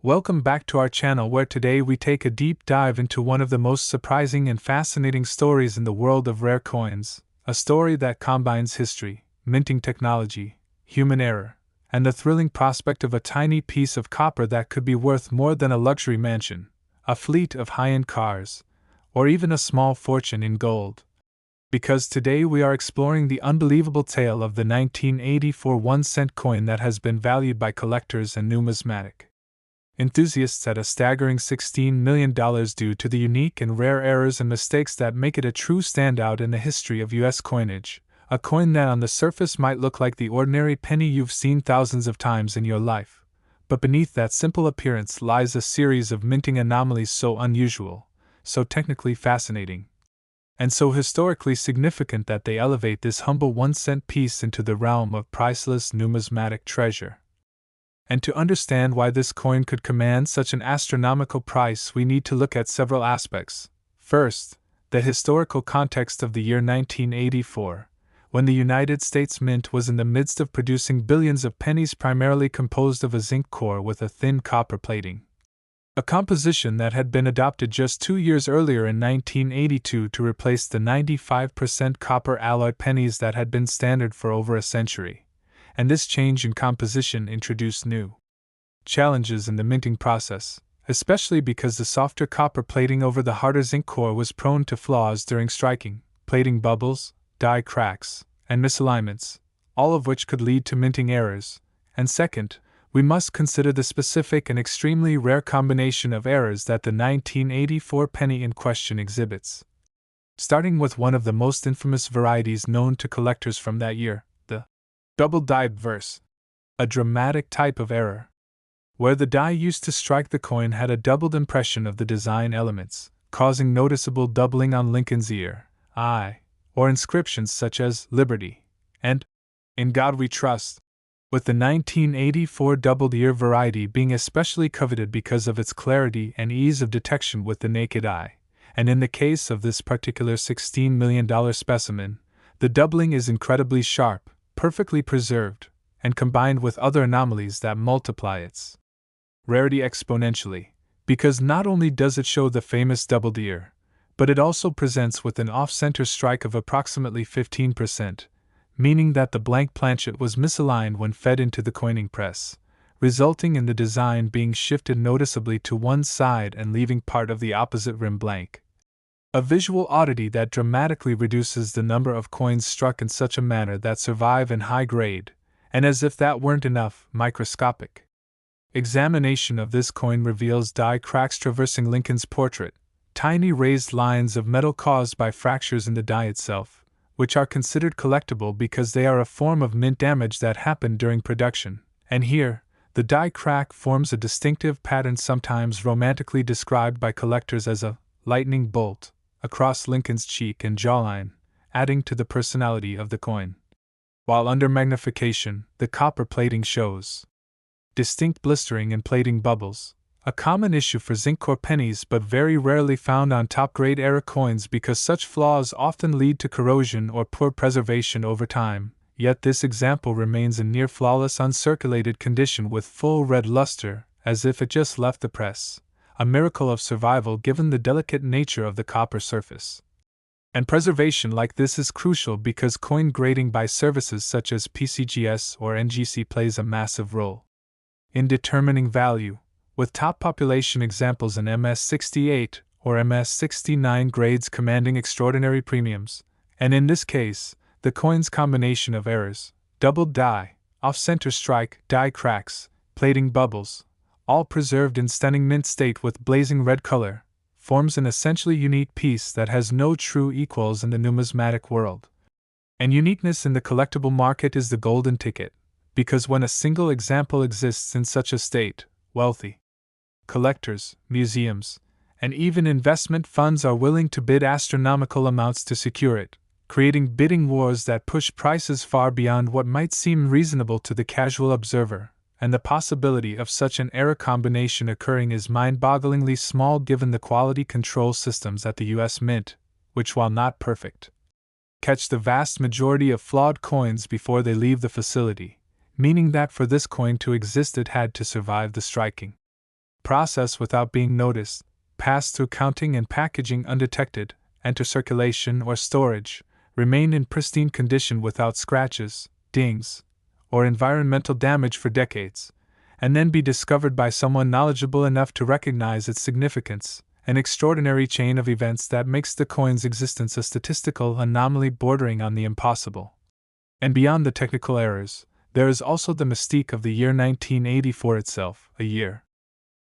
Welcome back to our channel, where today we take a deep dive into one of the most surprising and fascinating stories in the world of rare coins, a story that combines history, minting technology, human error, and the thrilling prospect of a tiny piece of copper that could be worth more than a luxury mansion, a fleet of high-end cars, or even a small fortune in gold. Because today we are exploring the unbelievable tale of the 1984 1-cent coin that has been valued by collectors and numismatic enthusiasts at a staggering $16 million due to the unique and rare errors and mistakes that make it a true standout in the history of U.S. coinage, a coin that on the surface might look like the ordinary penny you've seen thousands of times in your life, but beneath that simple appearance lies a series of minting anomalies so unusual, so technically fascinating, and so historically significant that they elevate this humble 1-cent piece into the realm of priceless numismatic treasure. And to understand why this coin could command such an astronomical price, we need to look at several aspects. First, the historical context of the year 1984, when the United States Mint was in the midst of producing billions of pennies primarily composed of a zinc core with a thin copper plating. A composition that had been adopted just 2 years earlier in 1982 to replace the 95% copper alloy pennies that had been standard for over a century. And this change in composition introduced new challenges in the minting process, especially because the softer copper plating over the harder zinc core was prone to flaws during striking, plating bubbles, die cracks, and misalignments, all of which could lead to minting errors. And second, we must consider the specific and extremely rare combination of errors that the 1984 penny in question exhibits. Starting with one of the most infamous varieties known to collectors from that year, the double-died verse, a dramatic type of error, where the die used to strike the coin had a doubled impression of the design elements, causing noticeable doubling on Lincoln's ear, eye, or inscriptions such as Liberty and In God We Trust, with the 1984 doubled-ear variety being especially coveted because of its clarity and ease of detection with the naked eye, and in the case of this particular $16 million specimen, the doubling is incredibly sharp, perfectly preserved, and combined with other anomalies that multiply its rarity exponentially, because not only does it show the famous doubled ear, but it also presents with an off-center strike of approximately 15%, meaning that the blank planchet was misaligned when fed into the coining press, resulting in the design being shifted noticeably to one side and leaving part of the opposite rim blank. A visual oddity that dramatically reduces the number of coins struck in such a manner that survive in high grade, and as if that weren't enough, microscopic examination of this coin reveals die cracks traversing Lincoln's portrait, tiny raised lines of metal caused by fractures in the die itself, which are considered collectible because they are a form of mint damage that happened during production, and here, the die crack forms a distinctive pattern sometimes romantically described by collectors as a lightning bolt across Lincoln's cheek and jawline, adding to the personality of the coin. While under magnification, the copper plating shows distinct blistering and plating bubbles, a common issue for zinc core pennies but very rarely found on top-grade era coins because such flaws often lead to corrosion or poor preservation over time, yet this example remains in near-flawless uncirculated condition with full red luster, as if it just left the press, a miracle of survival given the delicate nature of the copper surface. And preservation like this is crucial because coin grading by services such as PCGS or NGC plays a massive role in determining value, with top population examples in MS68 or MS69 grades commanding extraordinary premiums, and in this case, the coin's combination of errors, doubled die, off-center strike, die cracks, plating bubbles, all preserved in stunning mint state with blazing red color, forms an essentially unique piece that has no true equals in the numismatic world. And uniqueness in the collectible market is the golden ticket, because when a single example exists in such a state, wealthy collectors, museums, and even investment funds are willing to bid astronomical amounts to secure it, creating bidding wars that push prices far beyond what might seem reasonable to the casual observer, and the possibility of such an error combination occurring is mind-bogglingly small given the quality control systems at the U.S. Mint, which, while not perfect, catch the vast majority of flawed coins before they leave the facility, meaning that for this coin to exist it had to survive the striking process without being noticed, pass through counting and packaging undetected, enter circulation or storage, remain in pristine condition without scratches, dings, or environmental damage for decades, and then be discovered by someone knowledgeable enough to recognize its significance, an extraordinary chain of events that makes the coin's existence a statistical anomaly bordering on the impossible. And beyond the technical errors, there is also the mystique of the year 1984 itself, a year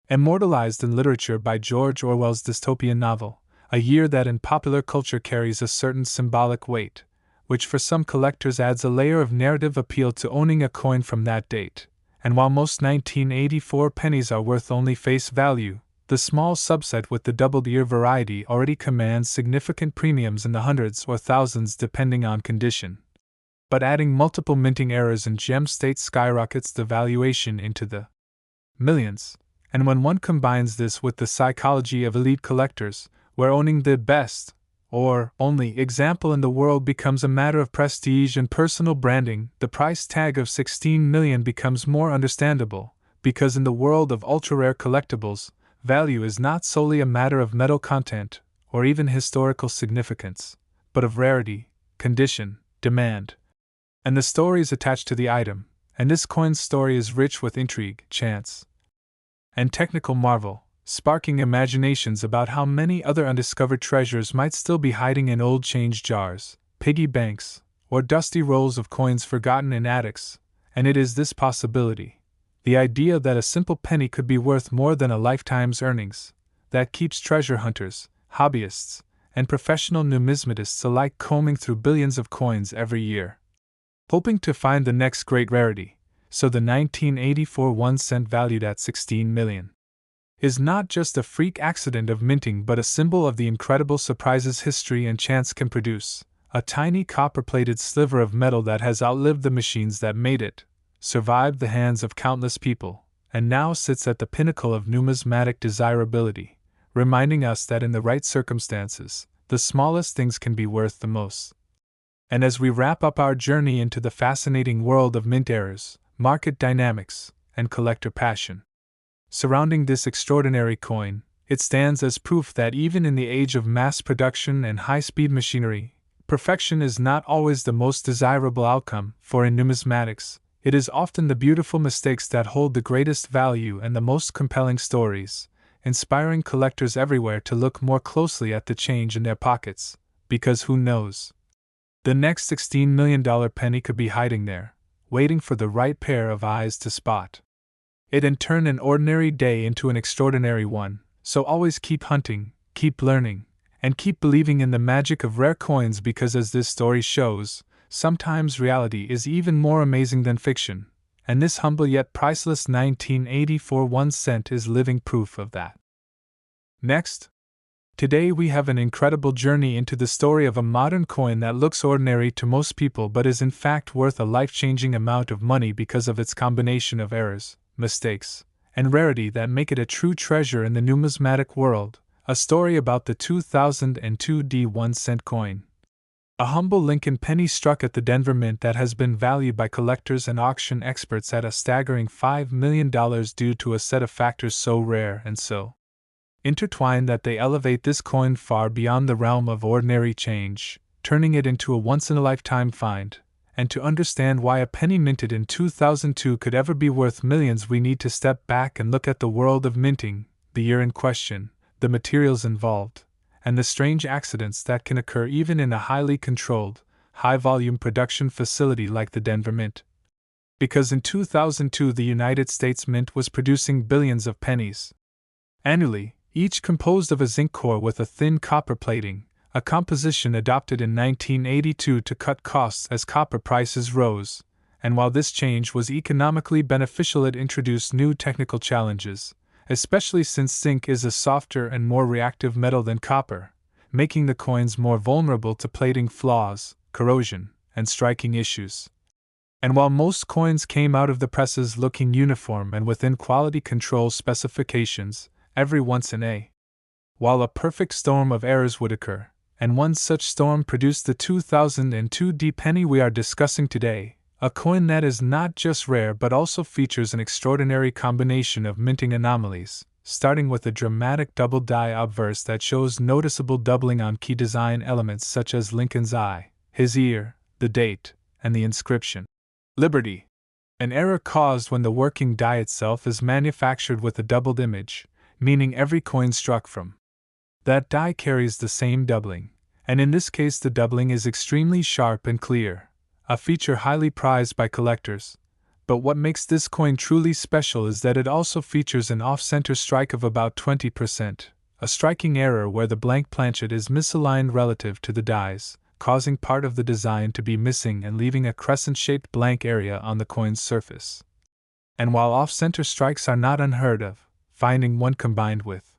immortalized in literature by George Orwell's dystopian novel, a year that in popular culture carries a certain symbolic weight, which for some collectors adds a layer of narrative appeal to owning a coin from that date. And while most 1984 pennies are worth only face value, the small subset with the doubled-year variety already commands significant premiums in the hundreds or thousands depending on condition. But adding multiple minting errors in gem state skyrockets the valuation into the millions. And when one combines this with the psychology of elite collectors, where owning the best, or only, example in the world becomes a matter of prestige and personal branding, the price tag of 16 million becomes more understandable, because in the world of ultra-rare collectibles, value is not solely a matter of metal content, or even historical significance, but of rarity, condition, demand, and the stories attached to the item, and this coin's story is rich with intrigue, chance, and technical marvel, sparking imaginations about how many other undiscovered treasures might still be hiding in old change jars, piggy banks, or dusty rolls of coins forgotten in attics. And it is this possibility, the idea that a simple penny could be worth more than a lifetime's earnings, that keeps treasure hunters, hobbyists, and professional numismatists alike combing through billions of coins every year, hoping to find the next great rarity. So the 1984 1 cent valued at 16 million is not just a freak accident of minting but a symbol of the incredible surprises history and chance can produce, a tiny copper-plated sliver of metal that has outlived the machines that made it, survived the hands of countless people, and now sits at the pinnacle of numismatic desirability, reminding us that in the right circumstances, the smallest things can be worth the most. And as we wrap up our journey into the fascinating world of mint errors, market dynamics, and collector passion surrounding this extraordinary coin, it stands as proof that even in the age of mass production and high-speed machinery, perfection is not always the most desirable outcome, for in numismatics, it is often the beautiful mistakes that hold the greatest value and the most compelling stories, inspiring collectors everywhere to look more closely at the change in their pockets, because who knows? The next $16 million penny could be hiding there, waiting for the right pair of eyes to spot it and turn an ordinary day into an extraordinary one. So always keep hunting, keep learning, and keep believing in the magic of rare coins, because as this story shows, sometimes reality is even more amazing than fiction, and this humble yet priceless 1984 1 cent is living proof of that. Next, today we have an incredible journey into the story of a modern coin that looks ordinary to most people but is in fact worth a life-changing amount of money because of its combination of errors, mistakes, and rarity that make it a true treasure in the numismatic world, a story about the 2002 D1 cent coin. A humble Lincoln penny struck at the Denver Mint that has been valued by collectors and auction experts at a staggering $5 million due to a set of factors so rare and so intertwined that they elevate this coin far beyond the realm of ordinary change, turning it into a once-in-a-lifetime find. And to understand why a penny minted in 2002 could ever be worth millions, we need to step back and look at the world of minting, the year in question, the materials involved, and the strange accidents that can occur even in a highly controlled, high-volume production facility like the Denver Mint. Because in 2002 the United States Mint was producing billions of pennies annually, each composed of a zinc core with a thin copper plating, a composition adopted in 1982 to cut costs as copper prices rose, and while this change was economically beneficial, it introduced new technical challenges, especially since zinc is a softer and more reactive metal than copper, making the coins more vulnerable to plating flaws, corrosion, and striking issues. And while most coins came out of the presses looking uniform and within quality control specifications, every once in a while a perfect storm of errors would occur, and one such storm produced the 2002 D penny we are discussing today, a coin that is not just rare but also features an extraordinary combination of minting anomalies, starting with a dramatic double die obverse that shows noticeable doubling on key design elements such as Lincoln's eye, his ear, the date, and the inscription, Liberty. An error caused when the working die itself is manufactured with a doubled image, meaning every coin struck from that die carries the same doubling, and in this case the doubling is extremely sharp and clear, a feature highly prized by collectors. But what makes this coin truly special is that it also features an off-center strike of about 20%, a striking error where the blank planchet is misaligned relative to the dies, causing part of the design to be missing and leaving a crescent-shaped blank area on the coin's surface. And while off-center strikes are not unheard of, finding one combined with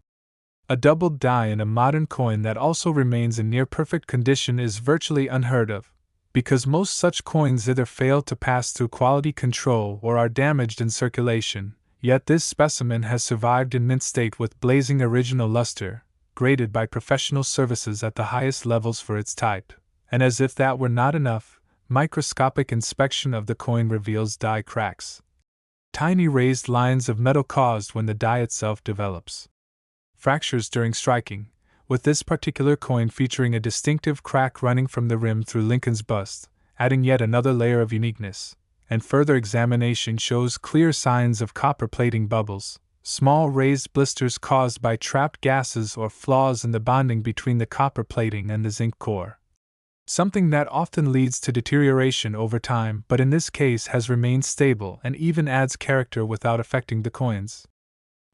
a doubled die in a modern coin that also remains in near-perfect condition is virtually unheard of, because most such coins either fail to pass through quality control or are damaged in circulation, yet this specimen has survived in mint state with blazing original luster, graded by professional services at the highest levels for its type, and as if that were not enough, microscopic inspection of the coin reveals die cracks. Tiny raised lines of metal caused when the die itself develops fractures during striking, with this particular coin featuring a distinctive crack running from the rim through Lincoln's bust, adding yet another layer of uniqueness, and further examination shows clear signs of copper plating bubbles, small raised blisters caused by trapped gases or flaws in the bonding between the copper plating and the zinc core. Something that often leads to deterioration over time, but in this case has remained stable and even adds character without affecting the coin's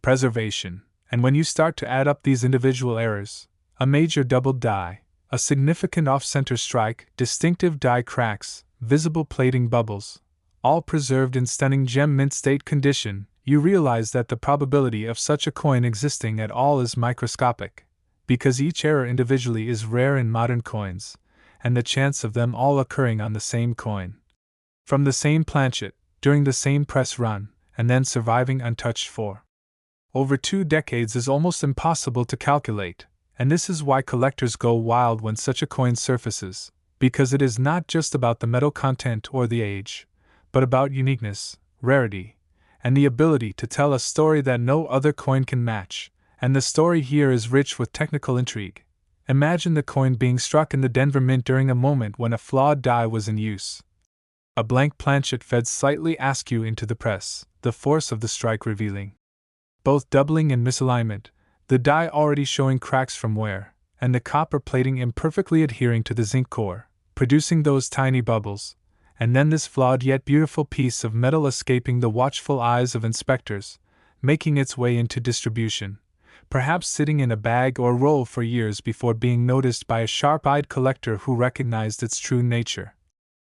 preservation. And when you start to add up these individual errors, a major doubled die, a significant off-center strike, distinctive die cracks, visible plating bubbles, all preserved in stunning gem mint state condition, you realize that the probability of such a coin existing at all is microscopic, because each error individually is rare in modern coins, and the chance of them all occurring on the same coin, from the same planchet, during the same press run, and then surviving untouched for over 2 decades is almost impossible to calculate, and this is why collectors go wild when such a coin surfaces, because it is not just about the metal content or the age, but about uniqueness, rarity, and the ability to tell a story that no other coin can match, and the story here is rich with technical intrigue. Imagine the coin being struck in the Denver Mint during a moment when a flawed die was in use. A blank planchet fed slightly askew into the press, the force of the strike revealing both doubling and misalignment, the die already showing cracks from wear, and the copper plating imperfectly adhering to the zinc core, producing those tiny bubbles, and then this flawed yet beautiful piece of metal escaping the watchful eyes of inspectors, making its way into distribution, perhaps sitting in a bag or roll for years before being noticed by a sharp-eyed collector who recognized its true nature.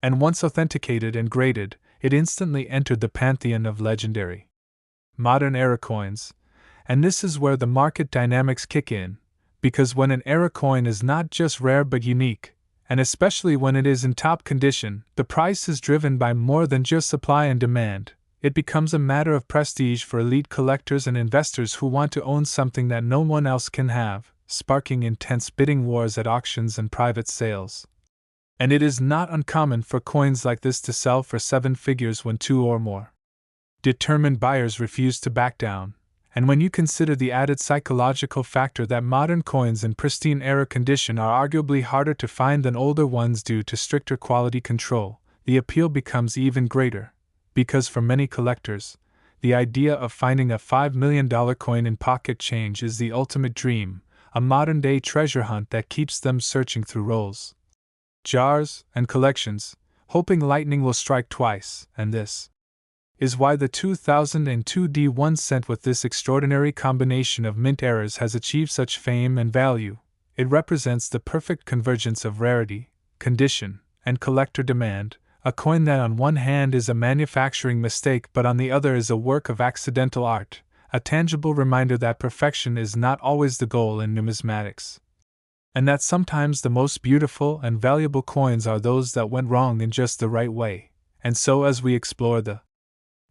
And once authenticated and graded, it instantly entered the pantheon of legendary modern era coins, and this is where the market dynamics kick in, because when an era coin is not just rare but unique, and especially when it is in top condition, the price is driven by more than just supply and demand. It becomes a matter of prestige for elite collectors and investors who want to own something that no one else can have, sparking intense bidding wars at auctions and private sales. And it is not uncommon for coins like this to sell for 7 figures when 2 or more determined buyers refuse to back down, and when you consider the added psychological factor that modern coins in pristine era condition are arguably harder to find than older ones due to stricter quality control, the appeal becomes even greater, because for many collectors, the idea of finding a $5 million coin in pocket change is the ultimate dream, a modern-day treasure hunt that keeps them searching through rolls, jars, and collections, hoping lightning will strike twice, and this is why the 2002 D1 cent with this extraordinary combination of mint errors has achieved such fame and value. It represents the perfect convergence of rarity, condition, and collector demand, a coin that on one hand is a manufacturing mistake but on the other is a work of accidental art, a tangible reminder that perfection is not always the goal in numismatics, and that sometimes the most beautiful and valuable coins are those that went wrong in just the right way. And so as we explore the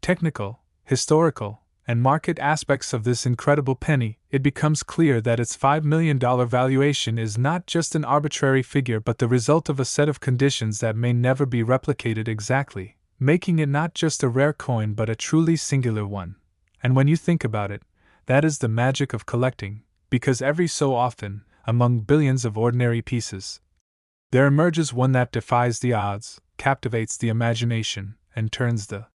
technical, historical, and market aspects of this incredible penny, it becomes clear that its $5 million valuation is not just an arbitrary figure but the result of a set of conditions that may never be replicated exactly, making it not just a rare coin but a truly singular one. And when you think about it, That is the magic of collecting, because every so often, among billions of ordinary pieces, there emerges one that defies the odds, captivates the imagination, and turns the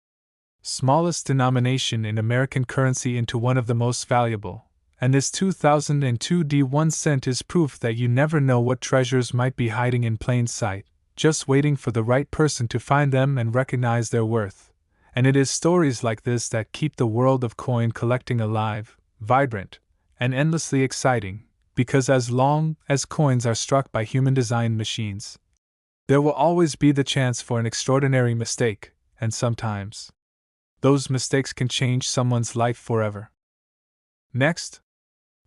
smallest denomination in American currency into one of the most valuable. And this 2002 D1 cent is proof that you never know what treasures might be hiding in plain sight, just waiting for the right person to find them and recognize their worth. And it is stories like this that keep the world of coin collecting alive, vibrant, and endlessly exciting, because as long as coins are struck by human-designed machines, there will always be the chance for an extraordinary mistake, and sometimes those mistakes can change someone's life forever. Next,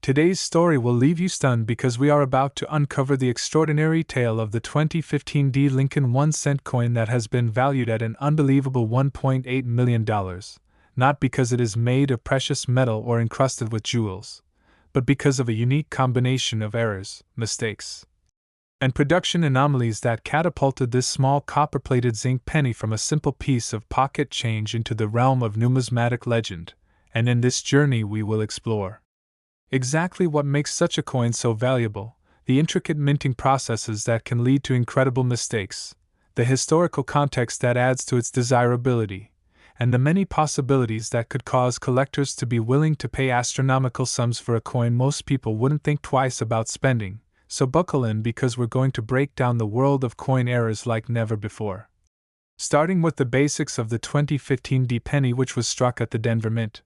today's story will leave you stunned because we are about to uncover the extraordinary tale of the 2015 D. Lincoln 1-cent coin that has been valued at an unbelievable $1.8 million, not because it is made of precious metal or encrusted with jewels, but because of a unique combination of errors, mistakes, and production anomalies that catapulted this small copper-plated zinc penny from a simple piece of pocket change into the realm of numismatic legend. And in this journey we will explore exactly what makes such a coin so valuable, the intricate minting processes that can lead to incredible mistakes, the historical context that adds to its desirability, and the many possibilities that could cause collectors to be willing to pay astronomical sums for a coin most people wouldn't think twice about spending. So buckle in because we're going to break down the world of coin errors like never before. Starting with the basics of the 2015 D penny, which was struck at the Denver Mint.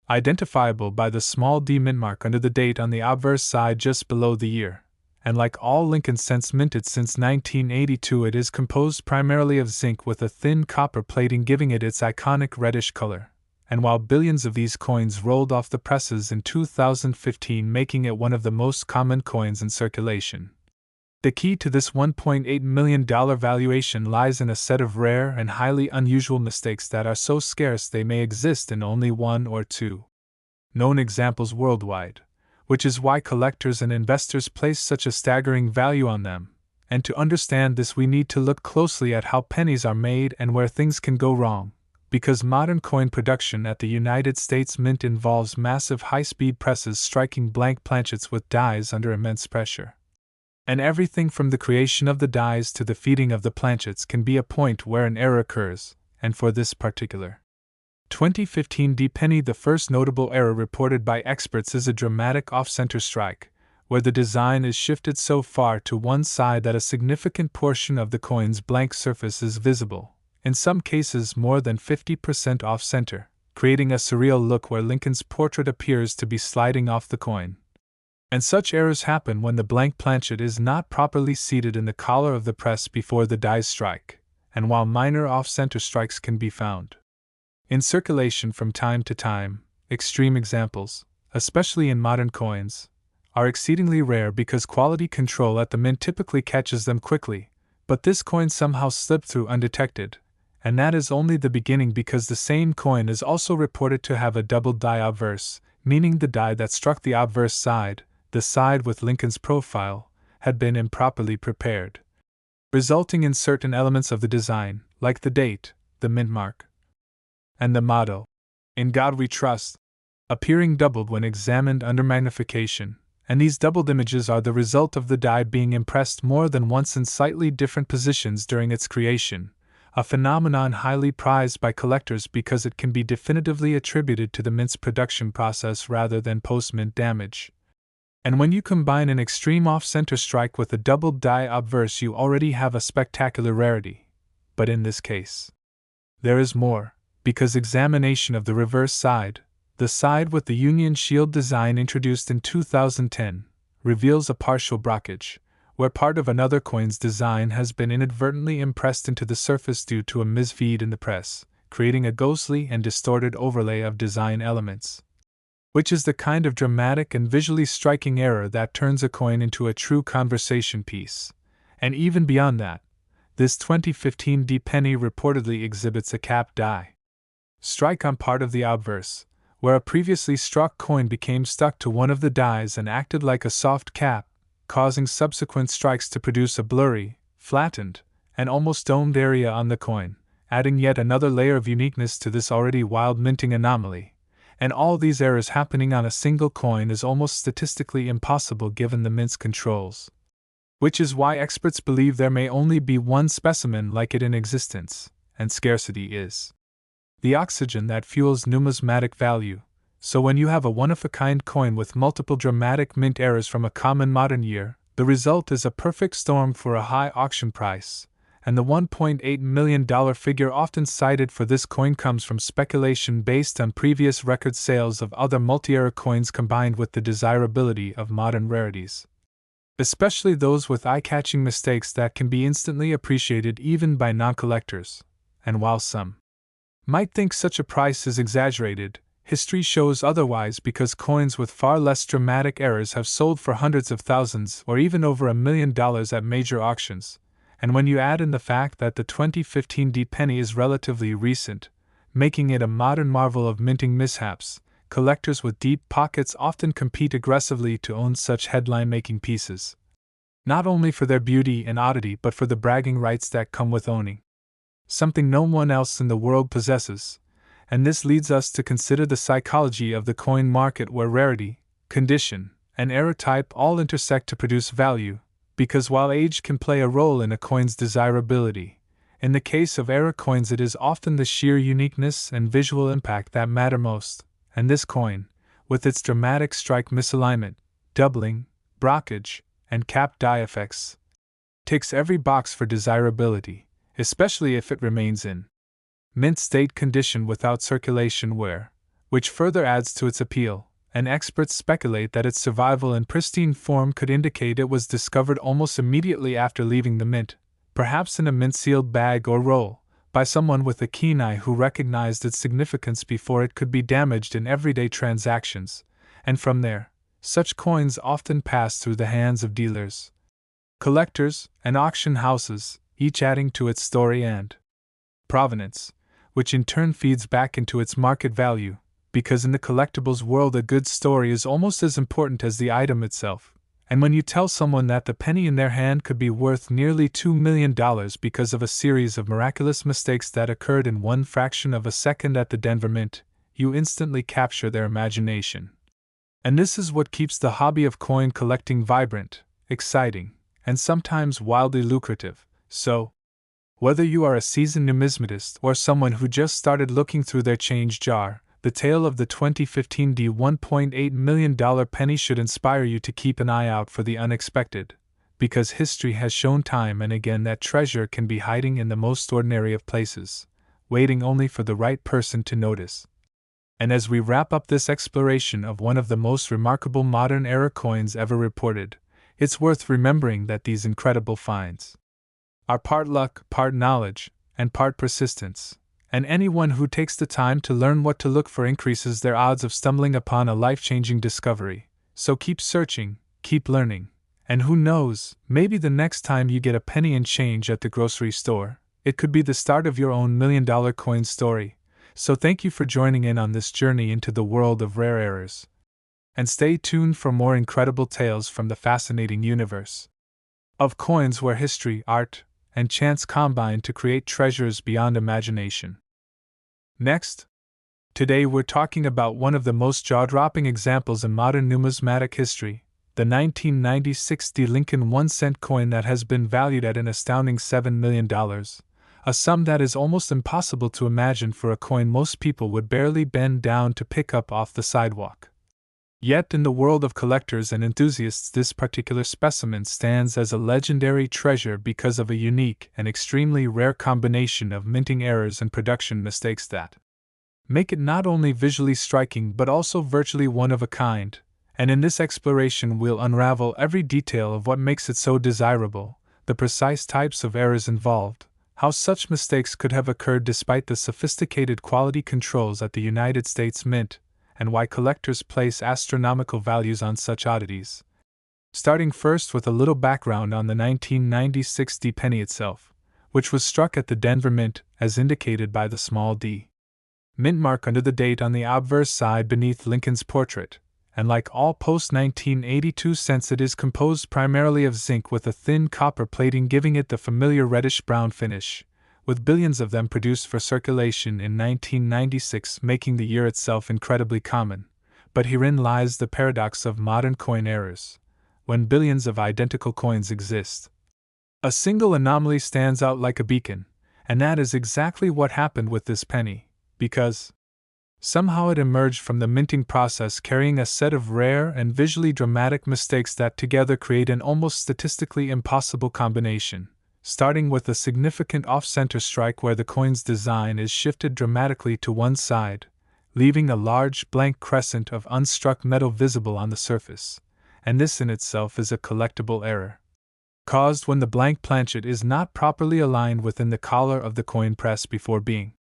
Identifiable by the small D mint mark under the date on the obverse side just below the year, and like all Lincoln cents minted since 1982, it is composed primarily of zinc with a thin copper plating giving it its iconic reddish color. And while billions of these coins rolled off the presses in 2015, making it one of the most common coins in circulation, the key to this $1.8 million valuation lies in a set of rare and highly unusual mistakes that are so scarce they may exist in only one or two known examples worldwide, which is why collectors and investors place such a staggering value on them. And to understand this, we need to look closely at how pennies are made and where things can go wrong, because modern coin production at the United States Mint involves massive high-speed presses striking blank planchets with dies under immense pressure. And everything from the creation of the dies to the feeding of the planchets can be a point where an error occurs, and for this particular 2015 D penny, the first notable error reported by experts is a dramatic off-center strike, where the design is shifted so far to one side that a significant portion of the coin's blank surface is visible, in some cases more than 50% off-center, creating a surreal look where Lincoln's portrait appears to be sliding off the coin. And such errors happen when the blank planchet is not properly seated in the collar of the press before the dies strike, and while minor off-center strikes can be found in circulation from time to time, extreme examples, especially in modern coins, are exceedingly rare because quality control at the mint typically catches them quickly, but this coin somehow slipped through undetected, and that is only the beginning because the same coin is also reported to have a double die obverse, meaning the die that struck the obverse side, the side with Lincoln's profile, had been improperly prepared, resulting in certain elements of the design, like the date, the mint mark, and the motto, "In God We Trust," appearing doubled when examined under magnification, and these doubled images are the result of the die being impressed more than once in slightly different positions during its creation, a phenomenon highly prized by collectors because it can be definitively attributed to the mint's production process rather than post-mint damage. And when you combine an extreme off-center strike with a doubled die obverse, you already have a spectacular rarity. But in this case, there is more, because examination of the reverse side, the side with the Union Shield design introduced in 2010, reveals a partial blockage, where part of another coin's design has been inadvertently impressed into the surface due to a misfeed in the press, creating a ghostly and distorted overlay of design elements, which is the kind of dramatic and visually striking error that turns a coin into a true conversation piece. And even beyond that, this 2015 D penny reportedly exhibits a cap die strike on part of the obverse, where a previously struck coin became stuck to one of the dies and acted like a soft cap, causing subsequent strikes to produce a blurry, flattened, and almost domed area on the coin, adding yet another layer of uniqueness to this already wild minting anomaly. And all these errors happening on a single coin is almost statistically impossible given the mint's controls. Which is why experts believe there may only be one specimen like it in existence, and scarcity is the oxygen that fuels numismatic value. So when you have a one-of-a-kind coin with multiple dramatic mint errors from a common modern year, the result is a perfect storm for a high auction price, and the $1.8 million figure often cited for this coin comes from speculation based on previous record sales of other multi-error coins combined with the desirability of modern rarities. Especially those with eye-catching mistakes that can be instantly appreciated even by non-collectors. And while some might think such a price is exaggerated, history shows otherwise because coins with far less dramatic errors have sold for hundreds of thousands or even over $1 million at major auctions. And when you add in the fact that the 2015 penny is relatively recent, making it a modern marvel of minting mishaps, collectors with deep pockets often compete aggressively to own such headline-making pieces. Not only for their beauty and oddity but for the bragging rights that come with owning something no one else in the world possesses. And this leads us to consider the psychology of the coin market where rarity, condition, and error type all intersect to produce value, because while age can play a role in a coin's desirability, in the case of error coins it is often the sheer uniqueness and visual impact that matter most, and this coin, with its dramatic strike misalignment, doubling, brockage, and cap die effects, ticks every box for desirability, especially if it remains in mint state condition without circulation wear, which further adds to its appeal, and experts speculate that its survival in pristine form could indicate it was discovered almost immediately after leaving the mint, perhaps in a mint-sealed bag or roll, by someone with a keen eye who recognized its significance before it could be damaged in everyday transactions, and from there, such coins often pass through the hands of dealers, collectors, and auction houses, each adding to its story and provenance, which in turn feeds back into its market value, because in the collectibles world a good story is almost as important as the item itself, and when you tell someone that the penny in their hand could be worth nearly $2 million because of a series of miraculous mistakes that occurred in one fraction of a second at the Denver Mint, you instantly capture their imagination. And this is what keeps the hobby of coin collecting vibrant, exciting, and sometimes wildly lucrative. So, whether you are a seasoned numismatist or someone who just started looking through their change jar, the tale of the 2015 $1.8 million penny should inspire you to keep an eye out for the unexpected, because history has shown time and again that treasure can be hiding in the most ordinary of places, waiting only for the right person to notice. And as we wrap up this exploration of one of the most remarkable modern era coins ever reported, it's worth remembering that these incredible finds are part luck, part knowledge, and part persistence, and anyone who takes the time to learn what to look for increases their odds of stumbling upon a life-changing discovery. So keep searching, keep learning, and who knows, maybe the next time you get a penny and change at the grocery store, it could be the start of your own $1 million coin story. So thank you for joining in on this journey into the world of rare errors. And stay tuned for more incredible tales from the fascinating universe of coins where history, art, and chance combine to create treasures beyond imagination. Next, today we're talking about one of the most jaw-dropping examples in modern numismatic history, the 1996 Lincoln 1-cent coin that has been valued at an astounding $7 million, a sum that is almost impossible to imagine for a coin most people would barely bend down to pick up off the sidewalk. Yet in the world of collectors and enthusiasts this particular specimen stands as a legendary treasure because of a unique and extremely rare combination of minting errors and production mistakes that make it not only visually striking but also virtually one of a kind, and in this exploration we'll unravel every detail of what makes it so desirable, the precise types of errors involved, how such mistakes could have occurred despite the sophisticated quality controls at the United States Mint, and why collectors place astronomical values on such oddities. Starting first with a little background on the 1996 penny itself, which was struck at the Denver Mint as indicated by the small d mint mark under the date on the obverse side beneath Lincoln's portrait, and like all post-1982 cents it is composed primarily of zinc with a thin copper plating giving it the familiar reddish-brown finish, with billions of them produced for circulation in 1996, making the year itself incredibly common. But herein lies the paradox of modern coin errors. When billions of identical coins exist, a single anomaly stands out like a beacon, and that is exactly what happened with this penny, because somehow it emerged from the minting process carrying a set of rare and visually dramatic mistakes that together create an almost statistically impossible combination, starting with a significant off-center strike where the coin's design is shifted dramatically to one side, leaving a large blank crescent of unstruck metal visible on the surface, and this in itself is a collectible error, caused when the blank planchet is not properly aligned within the collar of the coin press before being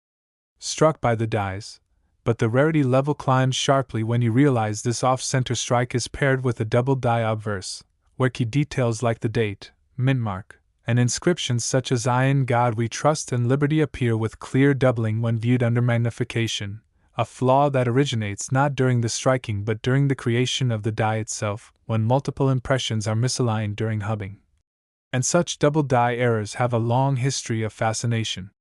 struck by the dies. But the rarity level climbs sharply when you realize this off-center strike is paired with a double die obverse, where key details like the date, mint mark, and inscriptions such as "I in God we trust" and "Liberty" appear with clear doubling when viewed under magnification, a flaw that originates not during the striking but during the creation of the die itself, when multiple impressions are misaligned during hubbing. And such double die errors have a long history of fascination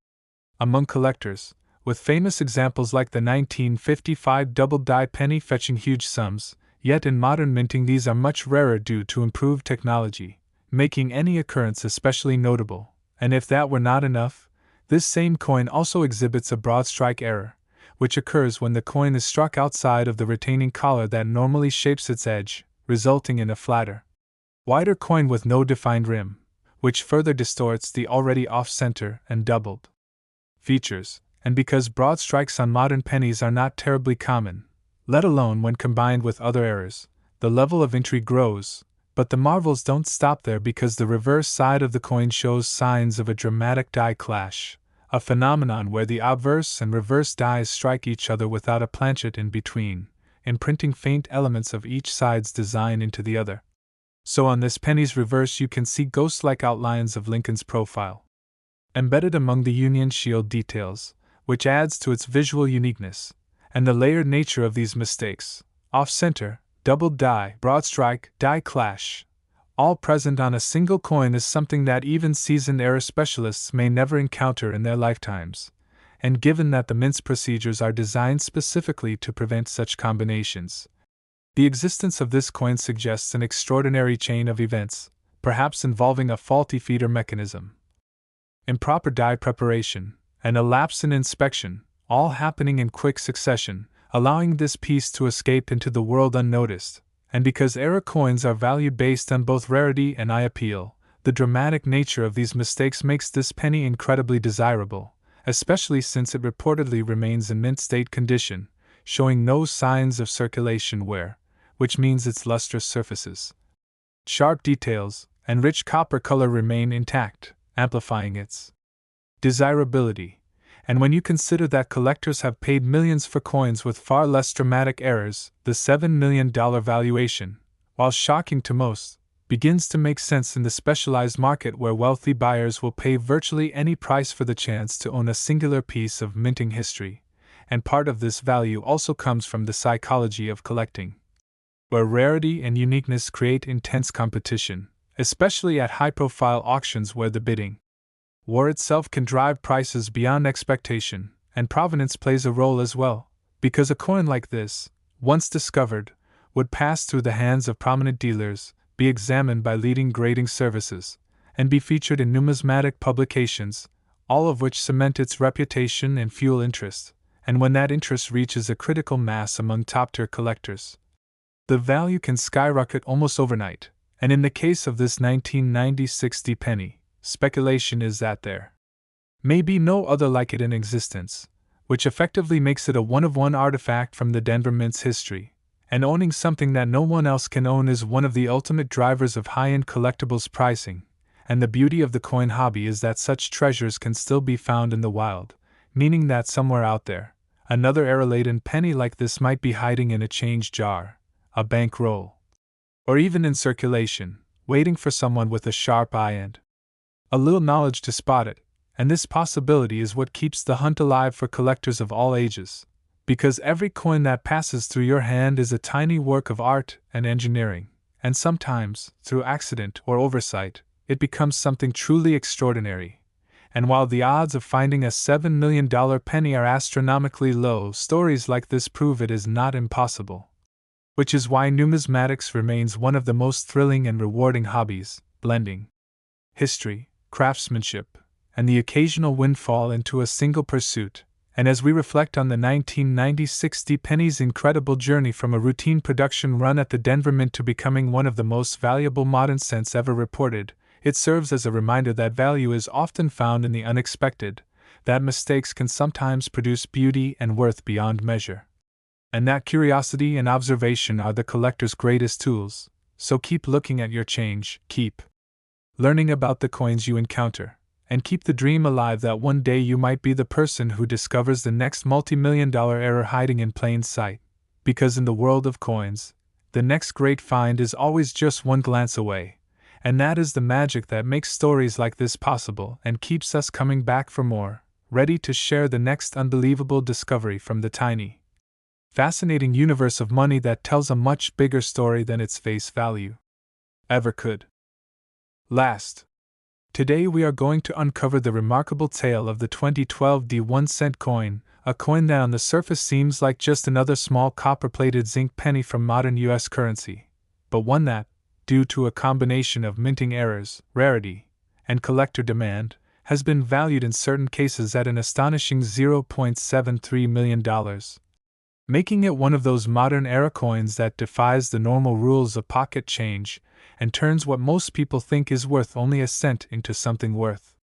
among collectors, with famous examples like the 1955 double die penny fetching huge sums, yet in modern minting these are much rarer due to improved technology, making any occurrence especially notable. And if that were not enough, this same coin also exhibits a broad strike error, which occurs when the coin is struck outside of the retaining collar that normally shapes its edge, resulting in a flatter, wider coin with no defined rim, which further distorts the already off-center and doubled features. And because broad strikes on modern pennies are not terribly common, let alone when combined with other errors, the level of intrigue grows. But the marvels don't stop there, because the reverse side of the coin shows signs of a dramatic die clash, a phenomenon where the obverse and reverse dies strike each other without a planchet in between, imprinting faint elements of each side's design into the other. So on this penny's reverse you can see ghost-like outlines of Lincoln's profile embedded among the Union Shield details, which adds to its visual uniqueness. And the layered nature of these mistakes, off-center, double die, broad strike, die clash, all present on a single coin, is something that even seasoned error specialists may never encounter in their lifetimes. And given that the mint's procedures are designed specifically to prevent such combinations, the existence of this coin suggests an extraordinary chain of events, perhaps involving a faulty feeder mechanism, improper die preparation, and a lapse in inspection, all happening in quick succession, allowing this piece to escape into the world unnoticed. And because error coins are valued based on both rarity and eye appeal, the dramatic nature of these mistakes makes this penny incredibly desirable, especially since it reportedly remains in mint state condition, showing no signs of circulation wear, which means its lustrous surfaces, sharp details, and rich copper color remain intact, amplifying its desirability. And when you consider that collectors have paid millions for coins with far less dramatic errors, the $7 million valuation, while shocking to most, begins to make sense in the specialized market where wealthy buyers will pay virtually any price for the chance to own a singular piece of minting history. And part of this value also comes from the psychology of collecting, where rarity and uniqueness create intense competition, especially at high-profile auctions where the bidding war itself can drive prices beyond expectation, and provenance plays a role as well, because a coin like this, once discovered, would pass through the hands of prominent dealers, be examined by leading grading services, and be featured in numismatic publications, all of which cement its reputation and fuel interest. And when that interest reaches a critical mass among top-tier collectors, the value can skyrocket almost overnight. And in the case of this 1996 penny, speculation is that there may be no other like it in existence, which effectively makes it a one-of-one artifact from the Denver Mint's history. And owning something that no one else can own is one of the ultimate drivers of high-end collectibles pricing. And the beauty of the coin hobby is that such treasures can still be found in the wild, meaning that somewhere out there, another era-laden penny like this might be hiding in a change jar, a bank roll, or even in circulation, waiting for someone with a sharp eye and a little knowledge to spot it. And this possibility is what keeps the hunt alive for collectors of all ages, because every coin that passes through your hand is a tiny work of art and engineering, and sometimes, through accident or oversight, it becomes something truly extraordinary. And while the odds of finding a $7 million penny are astronomically low, stories like this prove it is not impossible. Which is why numismatics remains one of the most thrilling and rewarding hobbies, blending history, craftsmanship, and the occasional windfall into a single pursuit. And as we reflect on the 1996 Pennies' incredible journey from a routine production run at the Denver Mint to becoming one of the most valuable modern cents ever reported, it serves as a reminder that value is often found in the unexpected, that mistakes can sometimes produce beauty and worth beyond measure, and that curiosity and observation are the collector's greatest tools. So keep looking at your change, keep learning about the coins you encounter, and keep the dream alive that one day you might be the person who discovers the next multi-million-dollar error hiding in plain sight. Because in the world of coins, the next great find is always just one glance away, and that is the magic that makes stories like this possible and keeps us coming back for more, ready to share the next unbelievable discovery from the tiny, fascinating universe of money that tells a much bigger story than its face value ever could. Today we are going to uncover the remarkable tale of the 2012 1-cent coin, a coin that on the surface seems like just another small copper-plated zinc penny from modern US currency, but one that, due to a combination of minting errors, rarity, and collector demand, has been valued in certain cases at an astonishing $0.73 million. Making it one of those modern-era coins that defies the normal rules of pocket change and turns what most people think is worth only a cent into something worth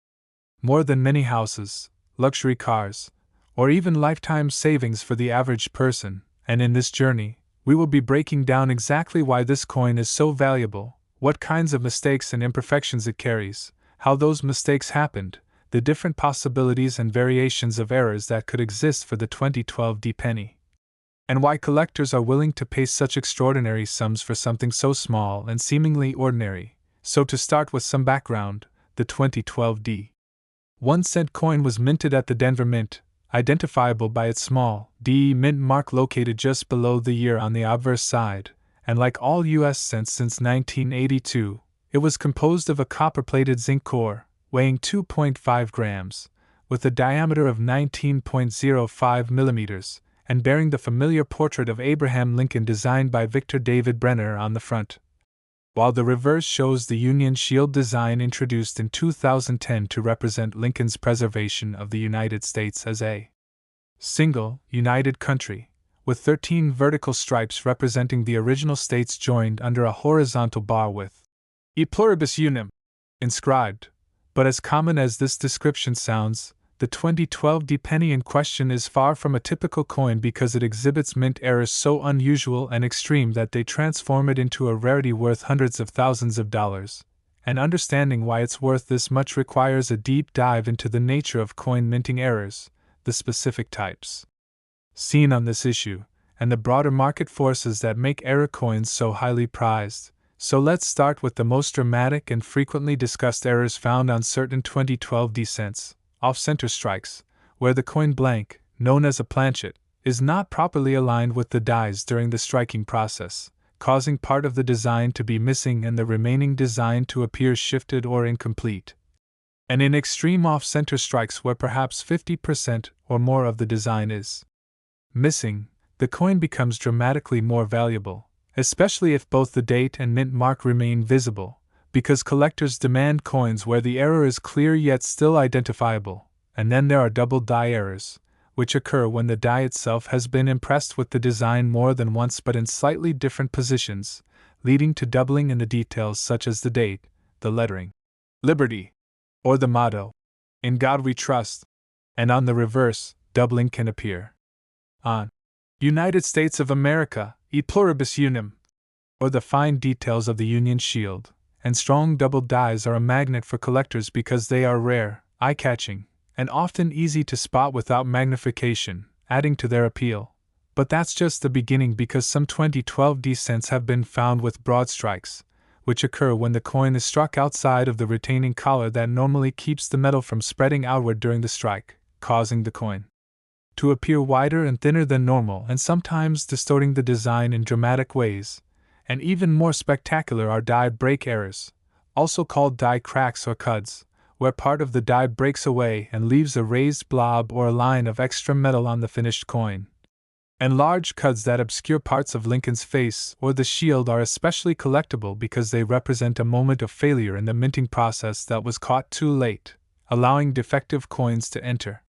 more than many houses, luxury cars, or even lifetime savings for the average person. And in this journey, we will be breaking down exactly why this coin is so valuable, what kinds of mistakes and imperfections it carries, how those mistakes happened, the different possibilities and variations of errors that could exist for the 2012 penny, and why collectors are willing to pay such extraordinary sums for something so small and seemingly ordinary. So to start with some background, the 2012 1-cent coin was minted at the Denver Mint, identifiable by its small D mint mark located just below the year on the obverse side, and like all US cents since 1982, it was composed of a copper-plated zinc core, weighing 2.5 grams, with a diameter of 19.05 millimeters, and bearing the familiar portrait of Abraham Lincoln designed by Victor David Brenner on the front, while the reverse shows the Union Shield design introduced in 2010 to represent Lincoln's preservation of the United States as a single, united country, with 13 vertical stripes representing the original states joined under a horizontal bar with E pluribus unum inscribed. But as common as this description sounds, the 2012 penny in question is far from a typical coin because it exhibits mint errors so unusual and extreme that they transform it into a rarity worth hundreds of thousands of dollars. And understanding why it's worth this much requires a deep dive into the nature of coin minting errors, the specific types seen on this issue, and the broader market forces that make error coins so highly prized. So let's start with the most dramatic and frequently discussed errors found on certain 2012 cents. Off-center strikes, where the coin blank, known as a planchet, is not properly aligned with the dies during the striking process, causing part of the design to be missing and the remaining design to appear shifted or incomplete. And in extreme off-center strikes where perhaps 50% or more of the design is missing, the coin becomes dramatically more valuable, especially if both the date and mint mark remain visible, because collectors demand coins where the error is clear yet still identifiable. And then there are double die errors, which occur when the die itself has been impressed with the design more than once but in slightly different positions, leading to doubling in the details such as the date, the lettering, Liberty, or the motto, In God We Trust. And on the reverse, doubling can appear on United States of America, E pluribus unum, or the fine details of the Union Shield. And strong double dies are a magnet for collectors because they are rare, eye-catching, and often easy to spot without magnification, adding to their appeal. But that's just the beginning because some 2012 cents have been found with broad strikes, which occur when the coin is struck outside of the retaining collar that normally keeps the metal from spreading outward during the strike, causing the coin to appear wider and thinner than normal and sometimes distorting the design in dramatic ways. And even more spectacular are die break errors, also called die cracks or cuds, where part of the die breaks away and leaves a raised blob or a line of extra metal on the finished coin. And large cuts that obscure parts of Lincoln's face or the shield are especially collectible because they represent a moment of failure in the minting process that was caught too late, allowing defective coins to enter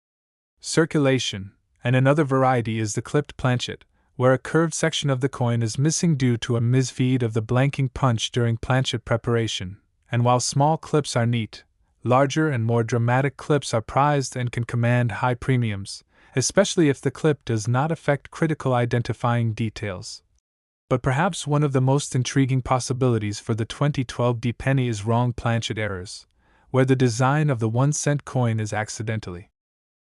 circulation. And another variety is the clipped planchet, where a curved section of the coin is missing due to a misfeed of the blanking punch during planchet preparation. And while small clips are neat, larger and more dramatic clips are prized and can command high premiums, especially if the clip does not affect critical identifying details. But perhaps one of the most intriguing possibilities for the 2012 D penny is wrong planchet errors, where the design of the 1-cent coin is accidentally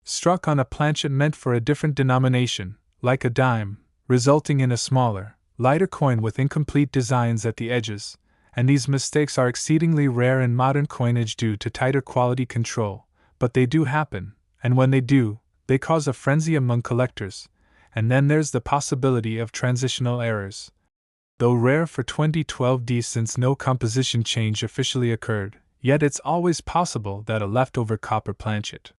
struck on a planchet meant for a different denomination, like a dime, resulting in a smaller, lighter coin with incomplete designs at the edges, and these mistakes are exceedingly rare in modern coinage due to tighter quality control, but they do happen, and when they do, they cause a frenzy among collectors. And then there's the possibility of transitional errors. Though rare for 2012D since no composition change officially occurred, yet it's always possible that a leftover copper planchet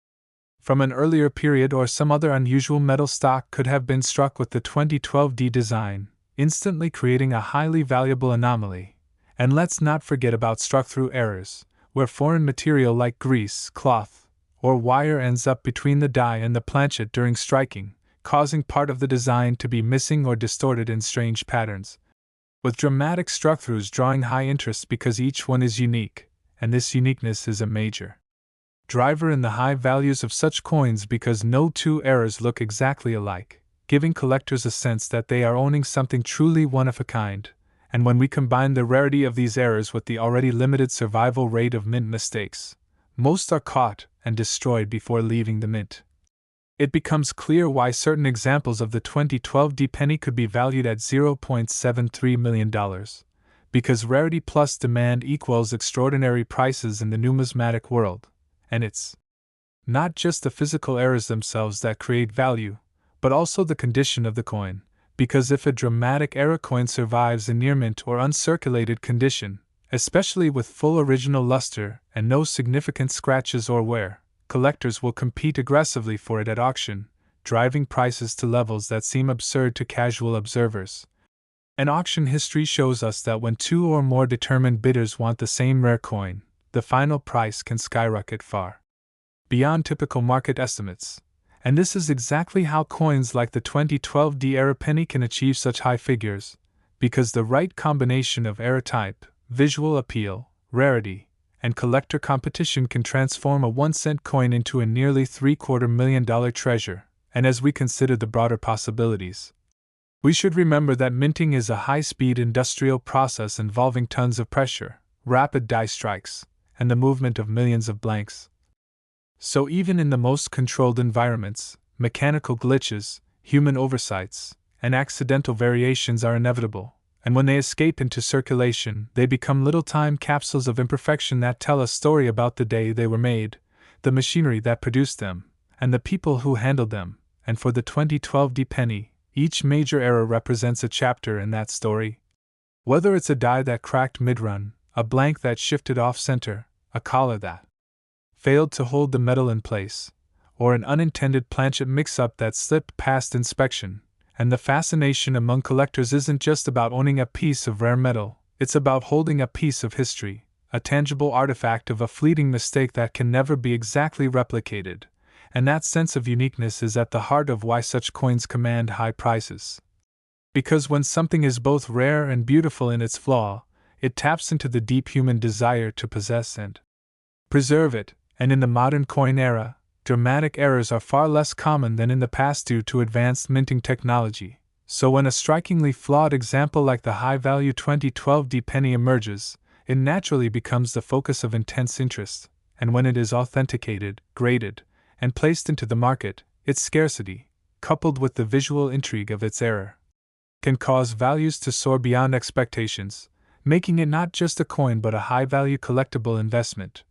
from an earlier period or some other unusual metal stock could have been struck with the 2012D design, instantly creating a highly valuable anomaly. And let's not forget about struck-through errors, where foreign material like grease, cloth, or wire ends up between the die and the planchet during striking, causing part of the design to be missing or distorted in strange patterns, with dramatic struck-throughs drawing high interest because each one is unique, and this uniqueness is a major driver in the high values of such coins because no two errors look exactly alike, giving collectors a sense that they are owning something truly one of a kind. And when we combine the rarity of these errors with the already limited survival rate of mint mistakes, most are caught and destroyed before leaving the mint. It becomes clear why certain examples of the 2012 D penny could be valued at $0.73 million, because rarity plus demand equals extraordinary prices in the numismatic world. And it's not just the physical errors themselves that create value, but also the condition of the coin, because if a dramatic error coin survives in near mint or uncirculated condition, especially with full original luster and no significant scratches or wear, collectors will compete aggressively for it at auction, driving prices to levels that seem absurd to casual observers. And auction history shows us that when two or more determined bidders want the same rare coin, the final price can skyrocket far beyond typical market estimates. And this is exactly how coins like the 2012 D-era penny can achieve such high figures, because the right combination of era type, visual appeal, rarity, and collector competition can transform a 1-cent coin into a nearly $750,000 treasure. And as we consider the broader possibilities, we should remember that minting is a high-speed industrial process involving tons of pressure, rapid die strikes, and the movement of millions of blanks. So even in the most controlled environments, mechanical glitches, human oversights, and accidental variations are inevitable, and when they escape into circulation, they become little time capsules of imperfection that tell a story about the day they were made, the machinery that produced them, and the people who handled them. And for the 2012 D penny, each major error represents a chapter in that story. Whether it's a die that cracked mid-run, a blank that shifted off-center, a collar that failed to hold the metal in place, or an unintended planchet mix-up that slipped past inspection. And the fascination among collectors isn't just about owning a piece of rare metal, it's about holding a piece of history, a tangible artifact of a fleeting mistake that can never be exactly replicated. And that sense of uniqueness is at the heart of why such coins command high prices. Because when something is both rare and beautiful in its flaw, it taps into the deep human desire to possess and preserve it, and in the modern coin era, dramatic errors are far less common than in the past due to advanced minting technology. So when a strikingly flawed example like the high-value 2012 D penny emerges, it naturally becomes the focus of intense interest, and when it is authenticated, graded, and placed into the market, its scarcity, coupled with the visual intrigue of its error, can cause values to soar beyond expectations, making it not just a coin but a high-value collectible investment.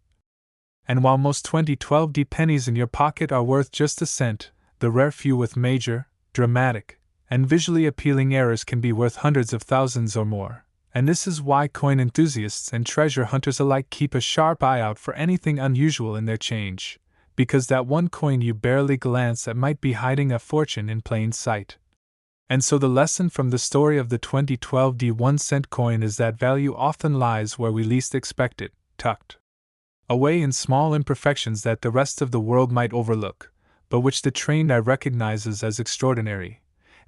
And while most 2012 D pennies in your pocket are worth just a cent, the rare few with major, dramatic, and visually appealing errors can be worth hundreds of thousands or more. And this is why coin enthusiasts and treasure hunters alike keep a sharp eye out for anything unusual in their change, because that one coin you barely glance at might be hiding a fortune in plain sight. And so the lesson from the story of the 2012 1-cent coin is that value often lies where we least expect it, tucked away in small imperfections that the rest of the world might overlook, but which the trained eye recognizes as extraordinary.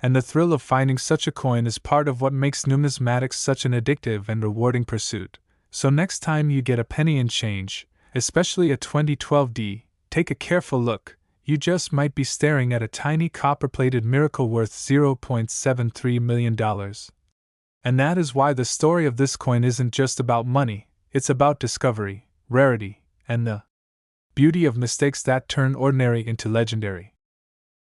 And the thrill of finding such a coin is part of what makes numismatics such an addictive and rewarding pursuit. So next time you get a penny and change, especially a 2012 take a careful look. You just might be staring at a tiny copper-plated miracle worth $0.73 million. And that is why the story of this coin isn't just about money, it's about discovery, rarity, and the beauty of mistakes that turn ordinary into legendary.